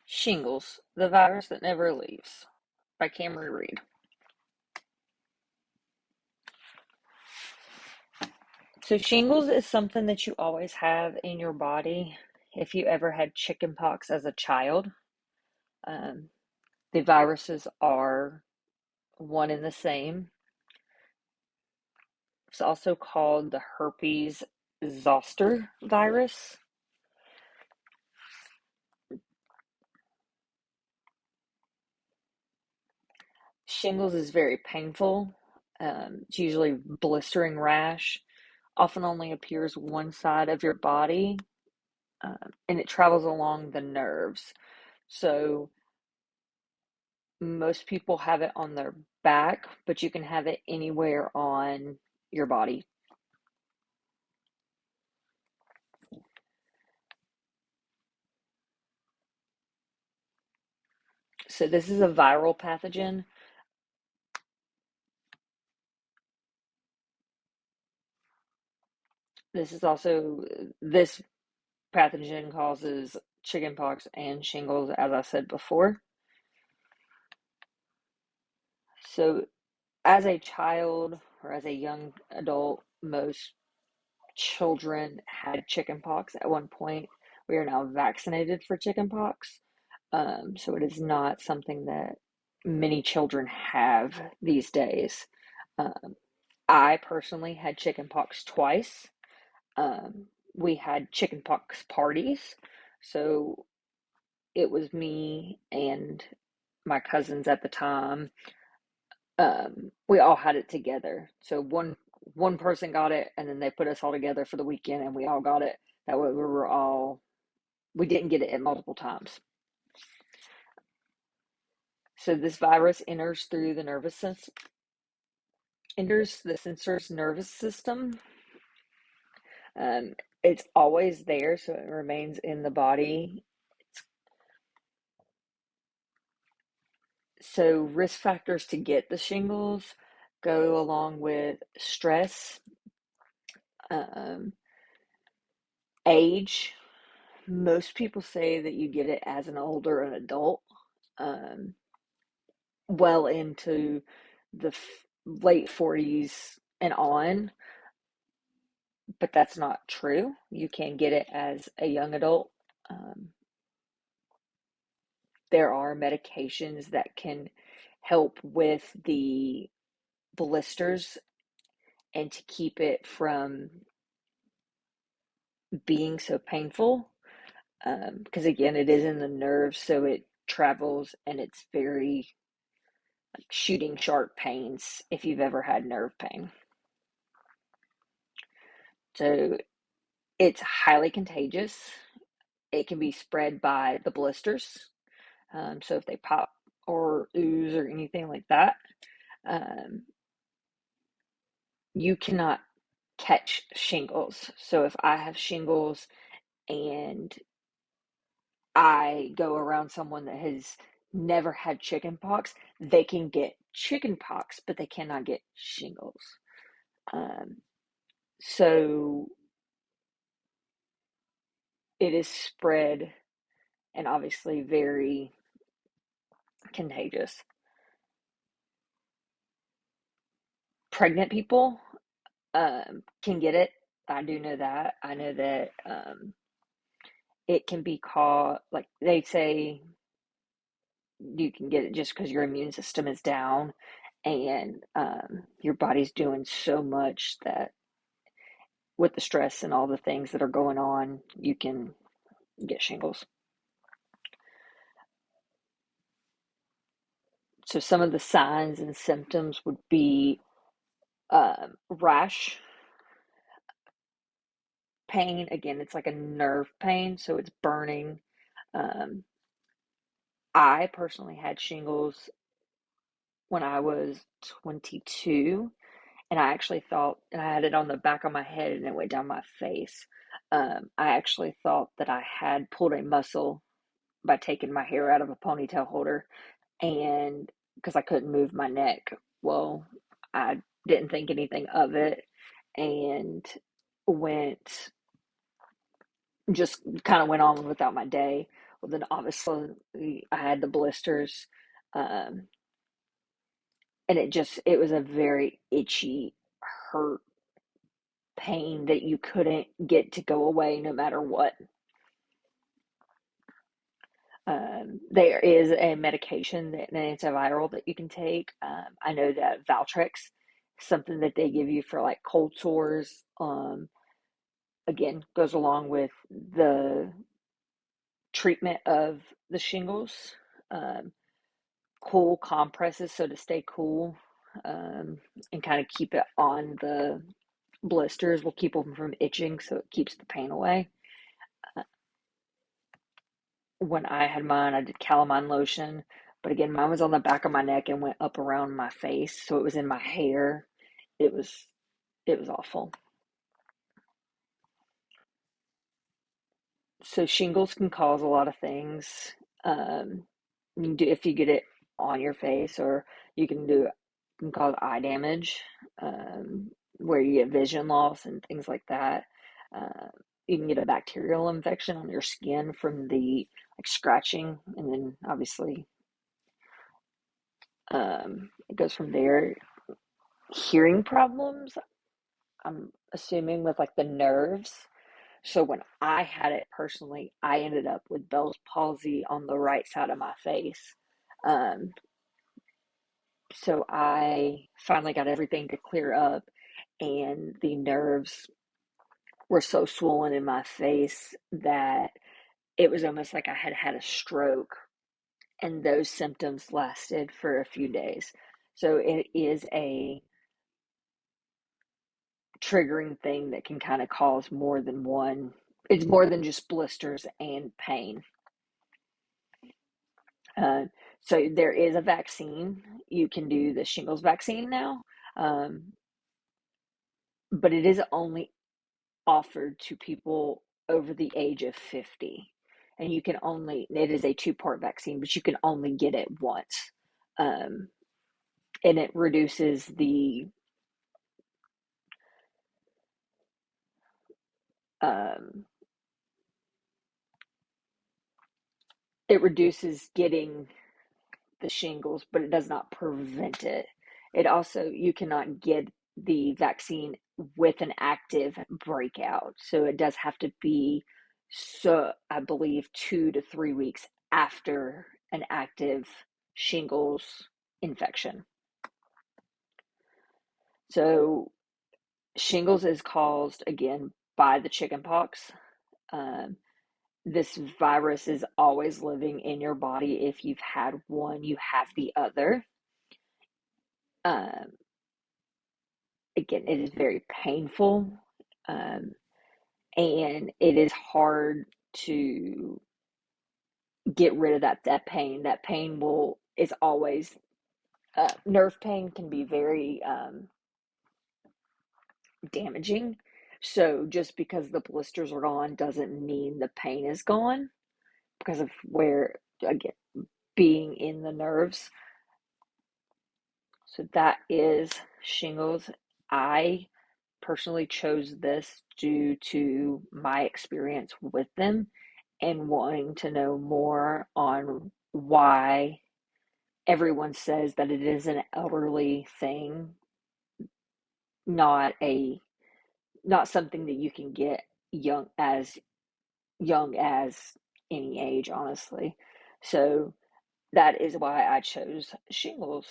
Shingles, the virus that never leaves, by Kamrey Reed. So shingles is something that you always have in your body. If you ever had chickenpox as a child, um, the viruses are one and the same. It's also called the herpes zoster virus. Shingles is very painful. It's usually blistering rash, often only appears one side of your body, and it travels along the nerves. So most people have it on their back, but you can have it anywhere on your body. So this is a viral pathogen. This pathogen causes chickenpox and shingles, as I said before. So as a child or as a young adult, most children had chickenpox at one point. We are now vaccinated for chickenpox. So it is not something that many children have these days. Um, I personally had chickenpox twice. We had chickenpox parties. So it was me and my cousins at the time. We all had it together. So one person got it, and then they put us all together for the weekend, and we all got it. That way, we didn't get it at multiple times. So this virus enters the sensor's nervous system. Um, it's always there, so it remains in the body. So risk factors to get the shingles go along with stress, um, age. Most people say that you get it as an older an adult, um, well into the late 40s and on, but that's not true. You can get it as a young adult. Um, there are medications that can help with the blisters and to keep it from being so painful. Because again, it is in the nerves, so it travels and it's very like shooting sharp pains if you've ever had nerve pain. So it's highly contagious. It can be spread by the blisters. So if they pop or ooze or anything like that, um, you cannot catch shingles. So if I have shingles and I go around someone that has never had chickenpox, they can get chickenpox, but they cannot get shingles. Um, so it is spread and obviously very contagious. Pregnant people can get it. I do know that. I know that it can be caught, like they say, you can get it just because your immune system is down and your body's doing so much that with the stress and all the things that are going on, you can get shingles. So some of the signs and symptoms would be rash, pain. Again, it's like a nerve pain, so it's burning. Um, I personally had shingles when I was 22, and I actually thought, and I had it on the back of my head and it went down my face. I actually thought that I had pulled a muscle by taking my hair out of a ponytail holder, and because I couldn't move my neck. Well, I didn't think anything of it and went just kind of went on without my day. Well, then obviously I had the blisters, um, and it was a very itchy, hurt pain that you couldn't get to go away no matter what. There is a medication, an antiviral that you can take. I know that Valtrex, something that they give you for like cold sores, again, goes along with the treatment of the shingles. Um, Cool compresses, so to stay cool, and kind of keep it on the blisters will keep them from itching, so it keeps the pain away. When I had mine, I did calamine lotion, but again, mine was on the back of my neck and went up around my face, so it was in my hair. It was it was awful. So shingles can cause a lot of things. You can do if you get it on your face, or you can do can cause eye damage, where you get vision loss and things like that. Uh, you can get a bacterial infection on your skin from the like scratching, and then obviously it goes from there. Hearing problems, I'm assuming with like the nerves. So when I had it personally, I ended up with Bell's palsy on the right side of my face. Um, so I finally got everything to clear up, and the nerves were so swollen in my face that it was almost like I had had a stroke, and those symptoms lasted for a few days. So it is a triggering thing that can kind of cause more than one. It's more than just blisters and pain. Uh, so there is a vaccine. You can do the shingles vaccine now, um, but it is only offered to people over the age of 50. And you can only, it is a two-part vaccine, but you can only get it once. Um, and um, it reduces getting the shingles, but it does not prevent it. It also, you cannot get the vaccine with an active breakout. So it does have to be, so I believe, 2 to 3 weeks after an active shingles infection. So shingles is caused again by the chickenpox. Um, this virus is always living in your body. If you've had one, you have the other. Um, Again, it is very painful, um, and it is hard to get rid of that pain. That pain will is always nerve pain can be very damaging. So just because the blisters are gone doesn't mean the pain is gone because of where again being in the nerves. So that is shingles. I personally chose this due to my experience with them and wanting to know more on why everyone says that it is an elderly thing, not a not something that you can get young as any age, honestly. So that is why I chose shingles.